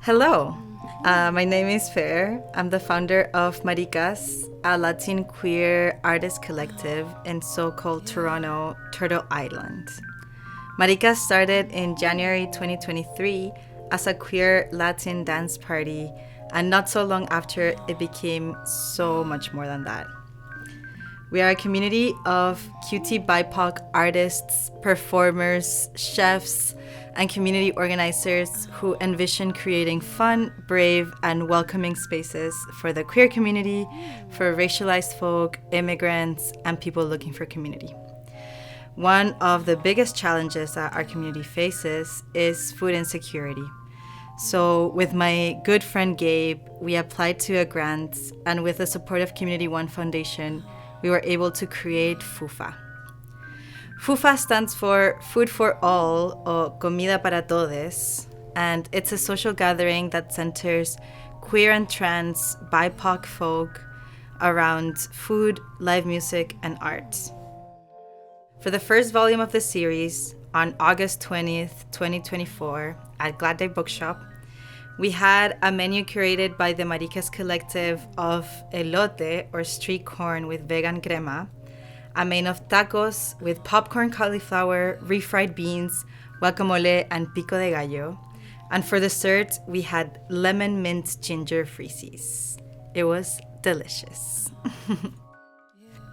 Hello, my name is Fer. I'm the founder of Marikass, a Latin queer artist collective in so-called Toronto, Turtle Island. Marikass started in January 2023 as a queer Latin dance party, and not so long after, it became so much more than that. We are a community of QTBIPOC artists, performers, chefs, and community organizers who envision creating fun, brave, and welcoming spaces for the queer community, for racialized folk, immigrants, and people looking for community. One of the biggest challenges that our community faces is food insecurity. So with my good friend Gabe, we applied to a grant, and with the support of Community One Foundation, we were able to create FUFA. FUFA stands for Food for All, or Comida para Todes, and it's a social gathering that centers queer and trans BIPOC folk around food, live music, and art. For the first volume of the series, on August 20th, 2024, at Glad Day Bookshop, we had a menu curated by the Marikass Collective of elote, or street corn with vegan crema, a main of tacos with popcorn cauliflower, refried beans, guacamole, and pico de gallo. And for dessert, we had lemon mint ginger freezies. It was delicious.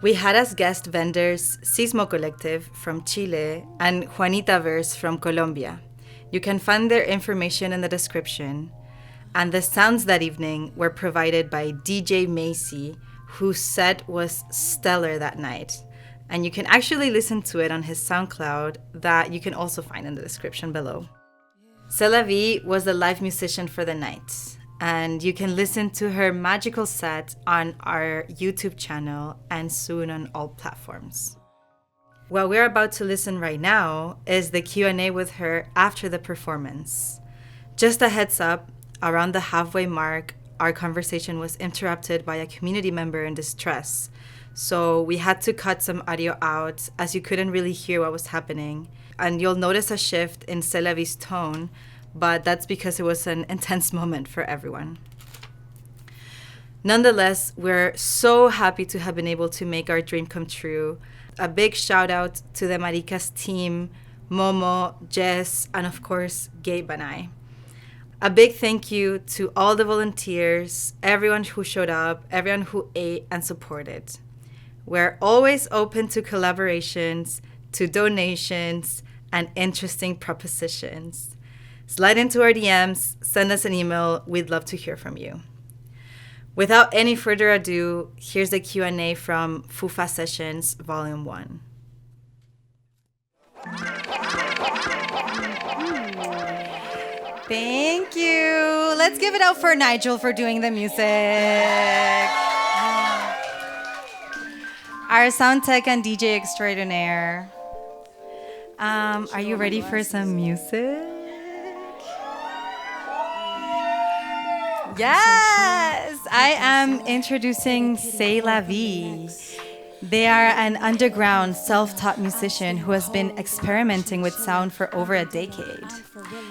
We had as guest vendors Sismo Collective from Chile and TAVERSE from Colombia. You can find their information in the description. And the sounds that evening were provided by DJ Mayzei, whose set was stellar that night. And you can actually listen to it on his SoundCloud that you can also find in the description below. Sélavi was the live musician for the night, and you can listen to her magical set on our YouTube channel and soon on all platforms. What we're about to listen right now is the Q&A with her after the performance. Just a heads up, around the halfway mark, our conversation was interrupted by a community member in distress. So we had to cut some audio out as you couldn't really hear what was happening. And you'll notice a shift in Sélavi's tone, but that's because it was an intense moment for everyone. Nonetheless, we're so happy to have been able to make our dream come true. A big shout out to the Marikass team, Momo, Jess, and of course, Gabe and I. A big thank you to all the volunteers, everyone who showed up, everyone who ate and supported. We're always open to collaborations, to donations, and interesting propositions. Slide into our DMs, send us an email, we'd love to hear from you. Without any further ado, here's the Q&A from FUFA Sessions, Volume 1. Thank you. Let's give it out for Nigel for doing the music. Our sound tech and DJ extraordinaire. Are you ready for some music? Yes! I am introducing Sélavi. They are an underground, self-taught musician who has been experimenting with sound for over a decade.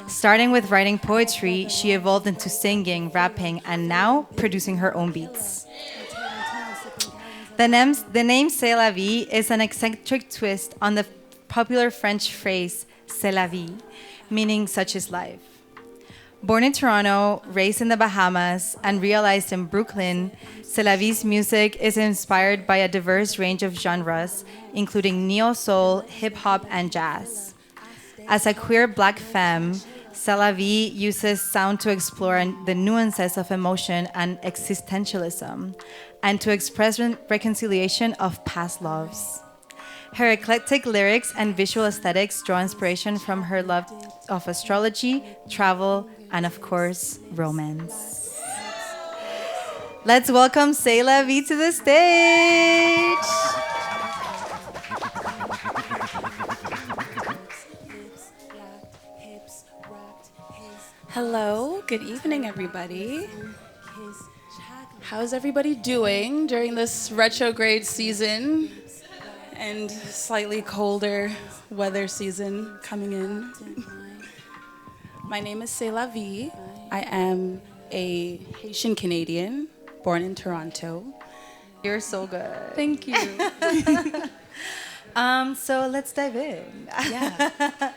Starting with writing poetry, she evolved into singing, rapping, and now producing her own beats. The name Sélavi is an eccentric twist on the popular French phrase Sélavi, meaning such is life. Born in Toronto, raised in the Bahamas, and realized in Brooklyn, Sélavi's music is inspired by a diverse range of genres, including neo-soul, hip-hop, and jazz. As a queer Black femme, Sélavi uses sound to explore the nuances of emotion and existentialism, and to express reconciliation of past loves. Her eclectic lyrics and visual aesthetics draw inspiration from her love of astrology, travel, and of course, romance. Let's welcome Sélavi to the stage. Hello, good evening, everybody. How's everybody doing during this retrograde season and slightly colder weather season coming in? My name is Sélavi. I am a Haitian-Canadian, born in Toronto. You're so good. Thank you. So let's dive in. Yeah.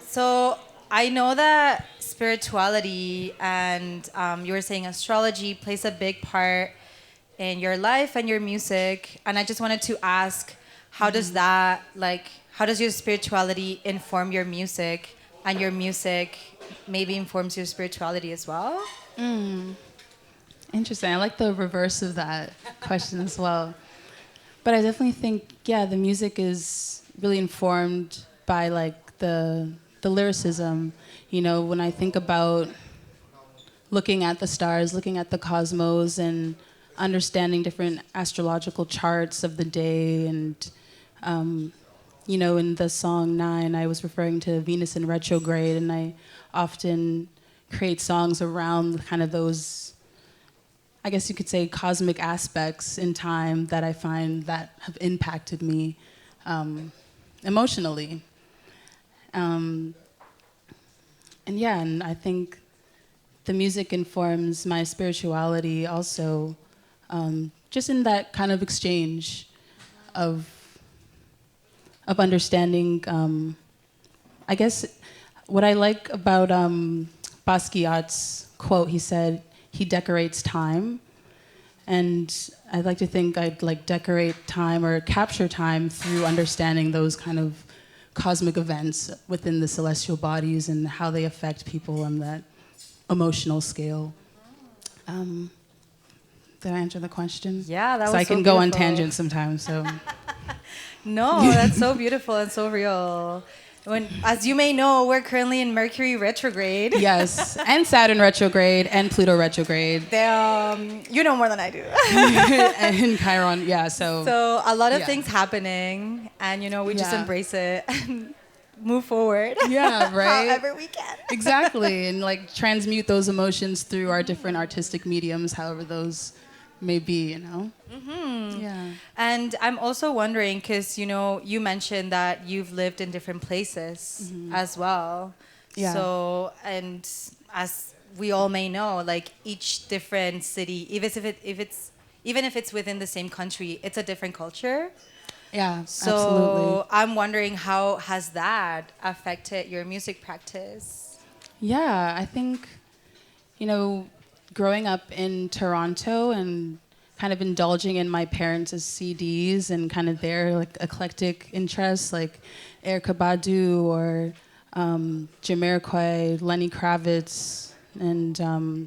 So I know that spirituality and you were saying astrology plays a big part in your life and your music. And I just wanted to ask, how does your spirituality inform your music, and your music maybe informs your spirituality as well? Interesting. I like the reverse of that question as well. But I definitely think, yeah, the music is really informed by like the lyricism. You know, when I think about looking at the stars, looking at the cosmos, and understanding different astrological charts of the day, and you know, in the song 9, I was referring to Venus in retrograde, and I often create songs around kind of those, I guess you could say, cosmic aspects in time that I find that have impacted me emotionally. And yeah, and I think the music informs my spirituality also, just in that kind of exchange of understanding. I guess what I like about Basquiat's quote, he said, he decorates time. And I'd like to think I'd like decorate time or capture time through understanding those kind of cosmic events within the celestial bodies and how they affect people on that emotional scale. Did I answer the question? Yeah, that was so I so can go on beautiful. tangents sometimes, so. No, that's so beautiful and so real. When, as you may know, we're currently in Mercury retrograde. Yes, and Saturn retrograde and Pluto retrograde. You know more than I do. And Chiron, yeah, so. So a lot of things happening, and you know, we just embrace it and move forward. Yeah, right? However we can. Exactly, and like transmute those emotions through our different artistic mediums, however those may be, you know? Mm-hmm. Yeah. And I'm also wondering, because, you know, you mentioned that you've lived in different places as well. Yeah. So, and as we all may know, like each different city, even if it's within the same country, it's a different culture. Yeah, So absolutely. I'm wondering, how has that affected your music practice? Yeah, I think, you know, growing up in Toronto and kind of indulging in my parents' CDs and kind of their like eclectic interests, like Erykah Badu or Jamiroquai, Lenny Kravitz, and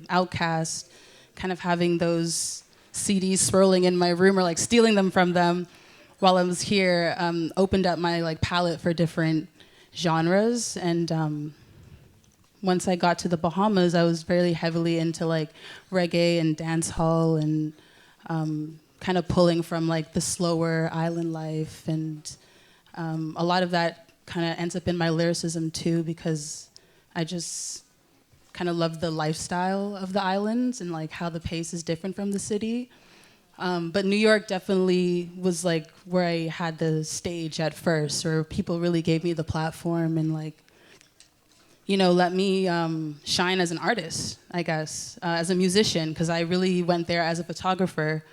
Outkast, kind of having those CDs swirling in my room or like stealing them from them while I was here, opened up my like palette for different genres. And once I got to the Bahamas, I was very heavily into like reggae and dancehall and kind of pulling from like the slower island life. And a lot of that kind of ends up in my lyricism too, because I just kind of love the lifestyle of the islands and like how the pace is different from the city. But New York definitely was like where I had the stage at first, where people really gave me the platform and like, you know, let me shine as an artist, I guess, as a musician, because I really went there as a photographer.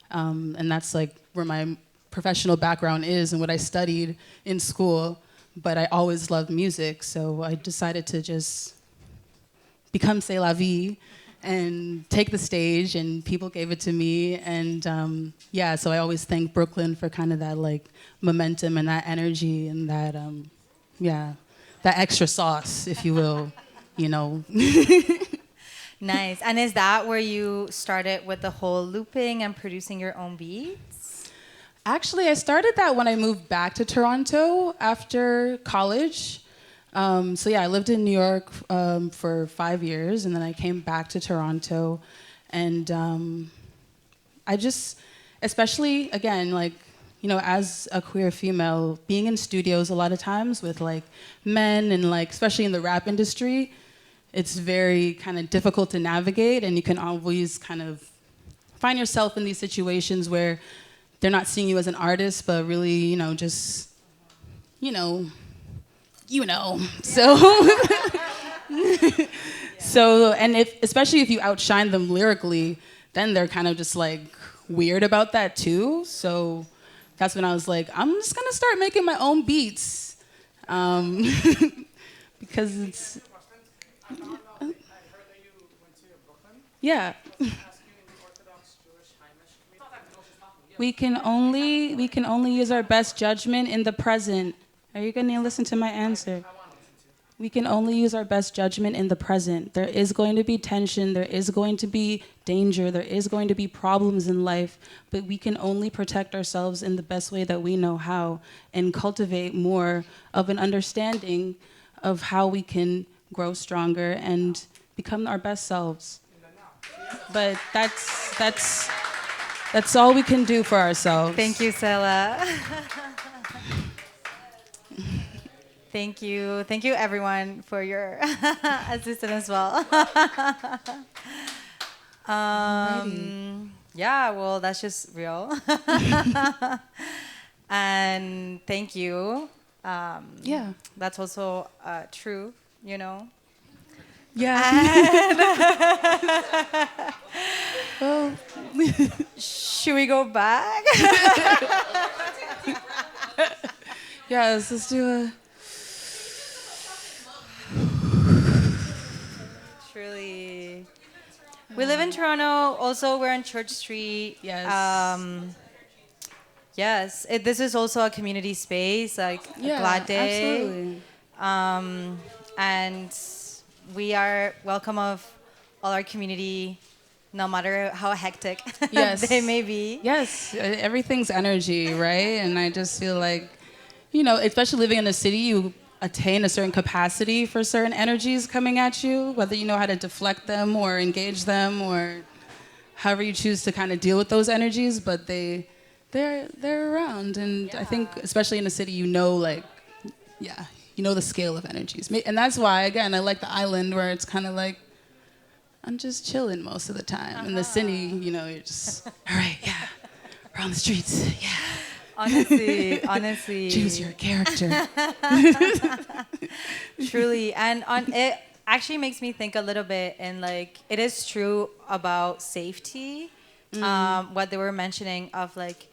And that's like where my professional background is and what I studied in school. But I always loved music, so I decided to just become Sélavi and take the stage, and people gave it to me. And yeah, so I always thank Brooklyn for kind of that like momentum and that energy and that, yeah, that extra sauce, if you will, you know. Nice. And is that where you started with the whole looping and producing your own beats? Actually, I started that when I moved back to Toronto after college. So yeah, I lived in New York for 5 years, and then I came back to Toronto. And I just, especially, again, like, you know, as a queer female, being in studios a lot of times with like men and like, especially in the rap industry, it's very kind of difficult to navigate, and you can always kind of find yourself in these situations where they're not seeing you as an artist, but really, you know, just, you know. So, So, and especially if you outshine them lyrically, then they're kind of just like weird about that too. So that's when I was like, I'm just gonna start making my own beats. Because it's... Yeah. We can only use our best judgment in the present. Are you gonna listen to my answer? We can only use our best judgment in the present. There is going to be tension, there is going to be danger, there is going to be problems in life, but we can only protect ourselves in the best way that we know how and cultivate more of an understanding of how we can grow stronger and become our best selves. But that's all we can do for ourselves. Thank you, Sela. Thank you everyone for your assistance as well. Yeah, well, that's just real. And thank you. Yeah. That's also true, you know. Yeah. Well, should we go back? Yes, let's do a... Truly. We live in Toronto. Also, we're on Church Street. Yes. Yes. This is also a community space, like a glad day. Absolutely. And we are welcome of all our community, no matter how hectic they may be. Yes. Everything's energy, right? And I just feel like, you know, especially living in a city, you attain a certain capacity for certain energies coming at you, whether you know how to deflect them or engage them or however you choose to kind of deal with those energies, but they're around. And I think especially in a city, you know, like, yeah, you know the scale of energies. And that's why, again, I like the island where it's kind of like, I'm just chilling most of the time. In the city, you know, you're just, all right, yeah, we're on the streets, yeah. Honestly. Choose your character. Truly. And it actually makes me think a little bit, and like, it is true about safety. What they were mentioning of like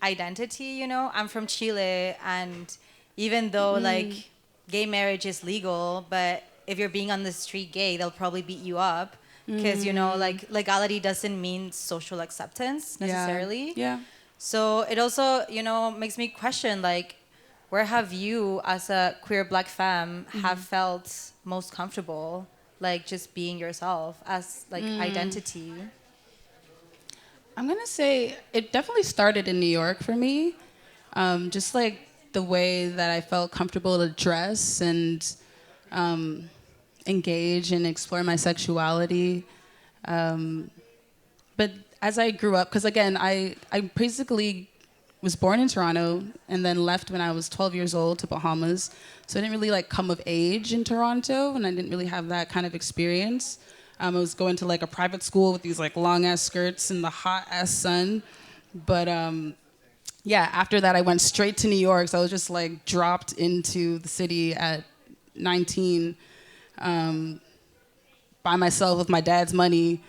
identity, you know. I'm from Chile, and even though like gay marriage is legal, but if you're being on the street gay, they'll probably beat you up. Because, you know, like legality doesn't mean social acceptance necessarily. Yeah. So it also, you know, makes me question, like, where have you, as a queer Black femme, have felt most comfortable, like, just being yourself as, like, identity? I'm going to say it definitely started in New York for me. Just, like, the way that I felt comfortable to dress and engage and explore my sexuality. But as I grew up, because again, I basically was born in Toronto and then left when I was 12 years old to Bahamas. So I didn't really like come of age in Toronto, and I didn't really have that kind of experience. I was going to like a private school with these like long ass skirts in the hot ass sun. But yeah, after that I went straight to New York. So I was just like dropped into the city at 19 by myself with my dad's money.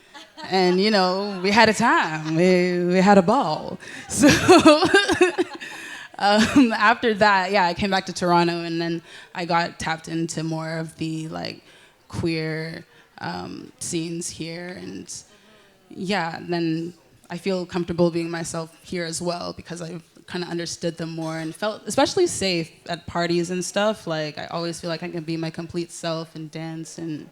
And, you know, we had a time. We had a ball. So after that, yeah, I came back to Toronto, and then I got tapped into more of the, like, queer scenes here. And, yeah, then I feel comfortable being myself here as well because I've kind of understood them more and felt especially safe at parties and stuff. Like, I always feel like I can be my complete self and dance and...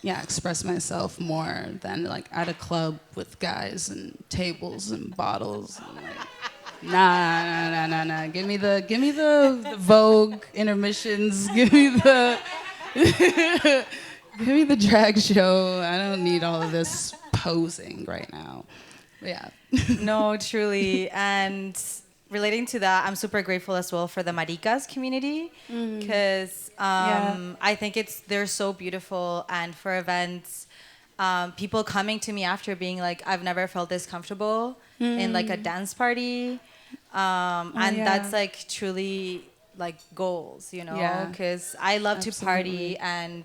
yeah, express myself more than like at a club with guys and tables and bottles. And, like, nah. Give me the Vogue intermissions. Give me the drag show. I don't need all of this posing right now. But yeah. No, truly. And relating to that, I'm super grateful as well for the Marikass community because I think they're so beautiful, and for events, people coming to me after being like, I've never felt this comfortable in like a dance party, and that's like truly like goals, you know, Yeah. because I love to party Absolutely. and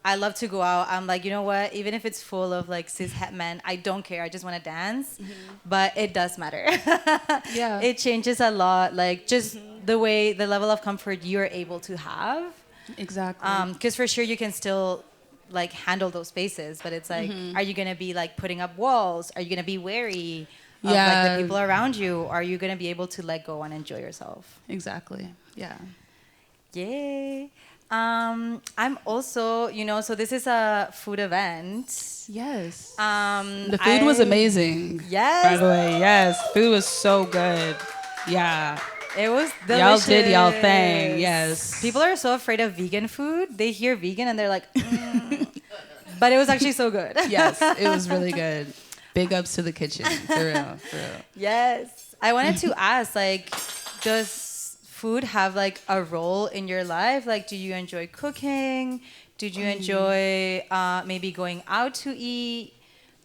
I love to go out. I'm like, you know what? Even if it's full of like cis het men, I don't care. I just want to dance. But it does matter. Yeah. It changes a lot. Like just the way, the level of comfort you're able to have. Exactly. Because for sure you can still like handle those spaces, but it's like, are you gonna be like putting up walls? Are you gonna be wary of like the people around you? Are you gonna be able to let go and enjoy yourself? Exactly. Yeah. Yay. I'm also, you know, so this is a food event. Yes. The The food was amazing. Yes. By the way, yes. Food was so good. Yeah. It was delicious. Y'all did y'all thing. Yes. People are so afraid of vegan food. They hear vegan and they're like, but it was actually so good. Yes, it was really good. Big ups to the kitchen. For real. For real. Yes. I wanted to ask, like, does food have like a role in your life? Like, do you enjoy cooking? Did you enjoy maybe going out to eat?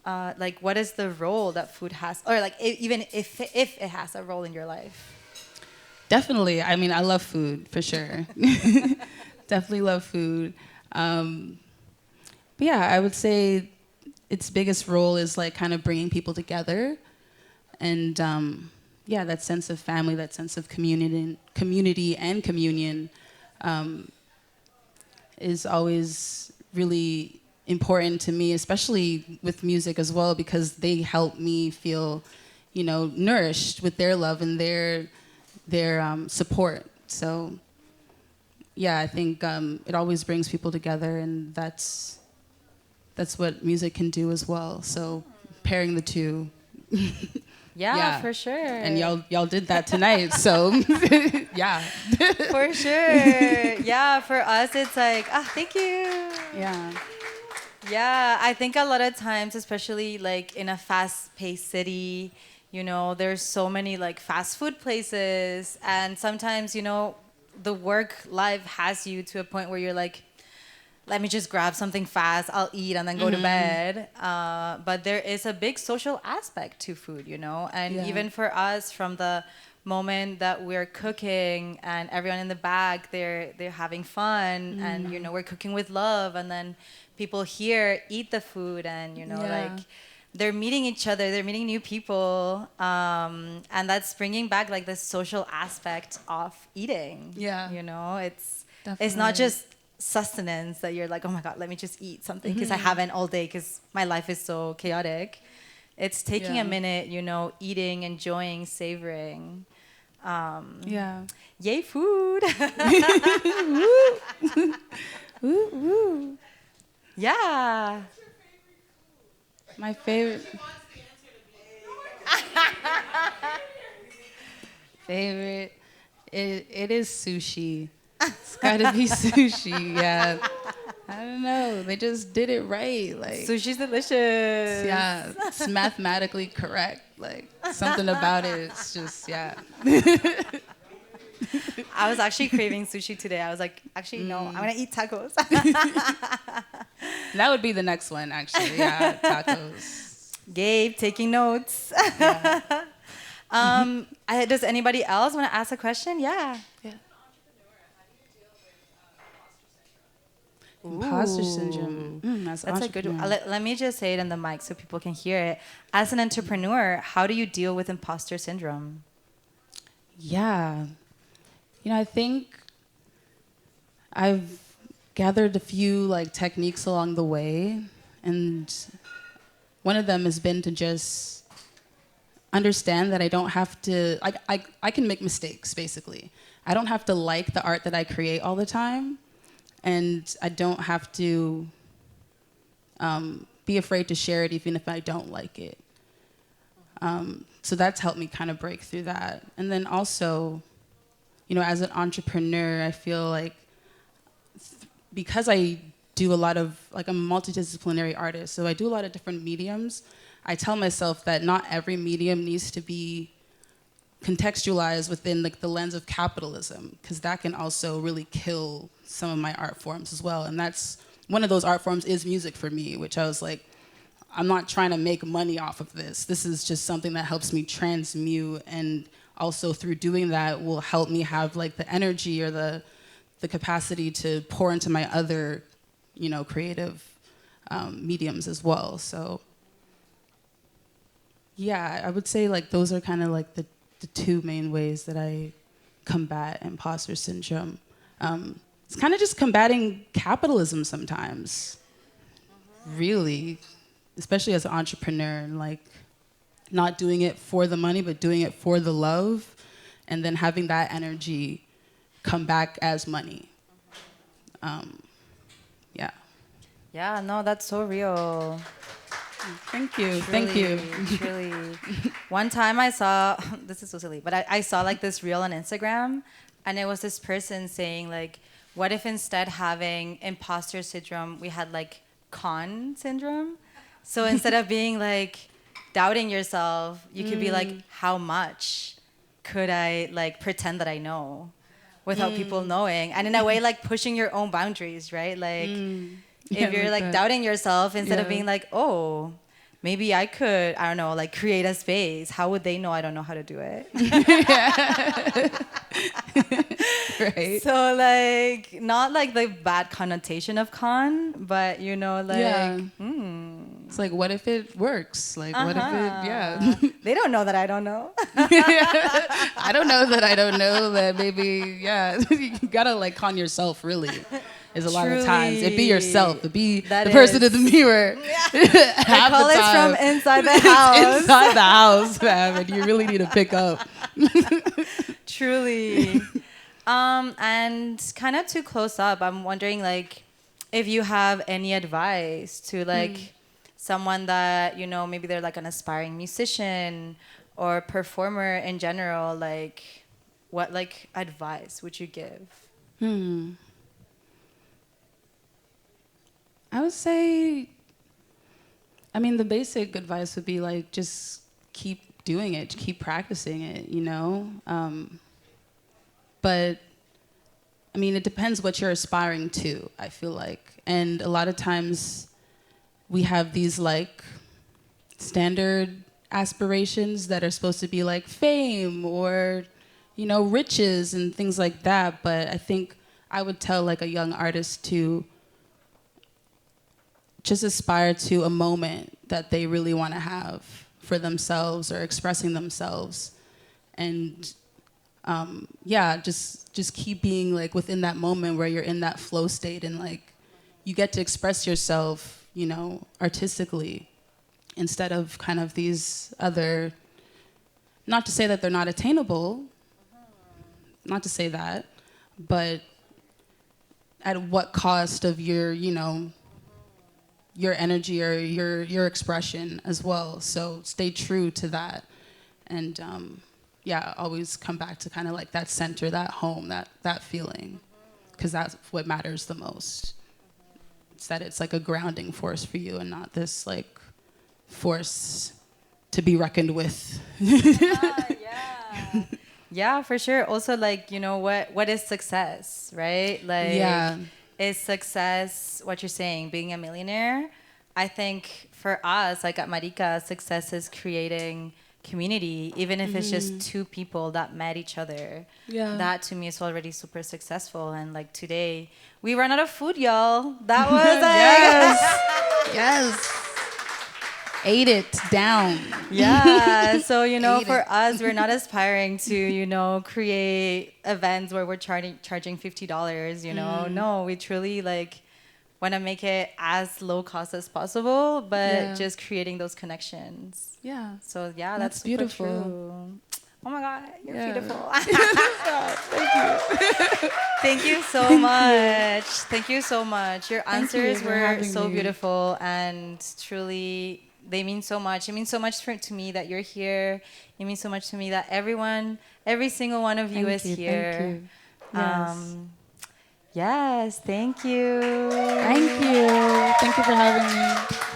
Like, what is the role that food has? Or like, even if it has a role in your life? Definitely. I mean, I love food for sure. Definitely love food. But yeah, I would say its biggest role is like kind of bringing people together, and yeah, that sense of family, that sense of community and communion is always really important to me, especially with music as well, because they help me feel, you know, nourished with their love and their support. So yeah, I think it always brings people together, and that's what music can do as well. So pairing the two. Yeah, for sure. And y'all did that tonight, so yeah. For sure. Yeah, for us it's like, thank you. Yeah. Yeah, I think a lot of times, especially like in a fast-paced city, you know, there's so many like fast food places, and sometimes, you know, the work life has you to a point where you're like, let me just grab something fast, I'll eat and then go to bed. But there is a big social aspect to food, you know, and even for us, from the moment that we're cooking and everyone in the back, they're having fun, and you know, we're cooking with love, and then people here eat the food, and you know, like they're meeting each other, they're meeting new people, and that's bringing back like the social aspect of eating. You know, it's not just sustenance that you're like, oh my god, let me just eat something because I haven't all day because my life is so chaotic. It's taking a minute, you know, eating, enjoying, savoring. Yay, food. Woo, woo. Yeah. My favorite. Favorite. It is sushi. It's gotta be sushi. Yeah. I don't know. They just did it right. Like, sushi's delicious. Yeah. It's mathematically correct. Like, something about it. It's just, yeah. I was actually craving sushi today. I was like, actually, no, I'm gonna eat tacos. That would be the next one, actually. Yeah, tacos. Gabe, taking notes. Does anybody else want to ask a question? Yeah. Imposter syndrome. That's a good one. Let me just say it in the mic so people can hear it. As an entrepreneur, how do you deal with imposter syndrome? Yeah. You know, I think I've gathered a few like techniques along the way, and one of them has been to just understand that I don't have to, I can make mistakes, basically. I don't have to like the art that I create all the time, and I don't have to be afraid to share it even if I don't like it. So that's helped me kind of break through that. And then also, you know, as an entrepreneur, I feel like because I do a lot of, like, I'm a multidisciplinary artist, so I do a lot of different mediums. I tell myself that not every medium needs to be contextualized within like the lens of capitalism, because that can also really kill some of my art forms as well. And that's one of those art forms is music for me, which I was like, I'm not trying to make money off of this. This is just something that helps me transmute and also through doing that will help me have like the energy or the capacity to pour into my other, creative mediums as well. So yeah, I would say like those are kind of like the two main ways that I combat imposter syndrome. It's kind of just combating capitalism sometimes, really, especially as an entrepreneur, and like not doing it for the money, but doing it for the love, and then having that energy come back as money. Yeah. Yeah, no, that's so real. Thank you. Truly, Thank you. Truly. One time I saw, this is so silly, but I saw like this reel on Instagram, and it was this person saying like, what if instead having imposter syndrome, we had like con syndrome? So instead of being like doubting yourself, you could be like, how much could I like pretend that I know without people knowing? And in a way, like pushing your own boundaries, right? Like if you're like doubting yourself, instead of being like, oh, maybe I could, I don't know, like create a space. How would they know I don't know how to do it? Right. So like, not like the bad connotation of con, but like, It's like, what if it works? Like, what if it, They don't know that I don't know. I don't know that I don't know that maybe, you gotta like con yourself really. Is a lot of times. It be yourself. It be the person in the mirror. I call it from inside the house. Inside the house, man. And you really need to pick up. Truly. And kind of to close up, I'm wondering like if you have any advice to like someone that, maybe they're like an aspiring musician or performer in general, like what like advice would you give? I would say, the basic advice would be like, just keep doing it, keep practicing it, But, it depends what you're aspiring to, I feel like. And a lot of times we have these like standard aspirations that are supposed to be like fame or, riches and things like that. But I think I would tell like a young artist to just aspire to a moment that they really want to have for themselves or expressing themselves. And just keep being like within that moment where you're in that flow state and like you get to express yourself, artistically instead of kind of these other, not to say that they're not attainable, not to say that, but at what cost of your, your energy or your expression as well. So stay true to that. And always come back to kind of like that center, that home, that feeling, because that's what matters the most. It's that it's like a grounding force for you and not this like force to be reckoned with. Yeah, for sure. Also, like, what is success, right? Like, is success what you're saying, being a millionaire? I think for us, like at Marikass, success is creating community, even if it's just two people that met each other. Yeah. That to me is already super successful. And like today, we ran out of food, y'all. That was yes. Ate it down. Yeah. So, for us, we're not aspiring to, create events where we're charging $50, No, we truly like want to make it as low cost as possible, but just creating those connections. Yeah. So that's beautiful. True. Oh my God, you're beautiful. Thank you. Thank you so much. Thank you so much. Your answers were so beautiful and truly they mean so much. It means so much to me that you're here. It means so much to me that every single one of you is here. Thank you. Yes, thank you. Thank you. Thank you for having me.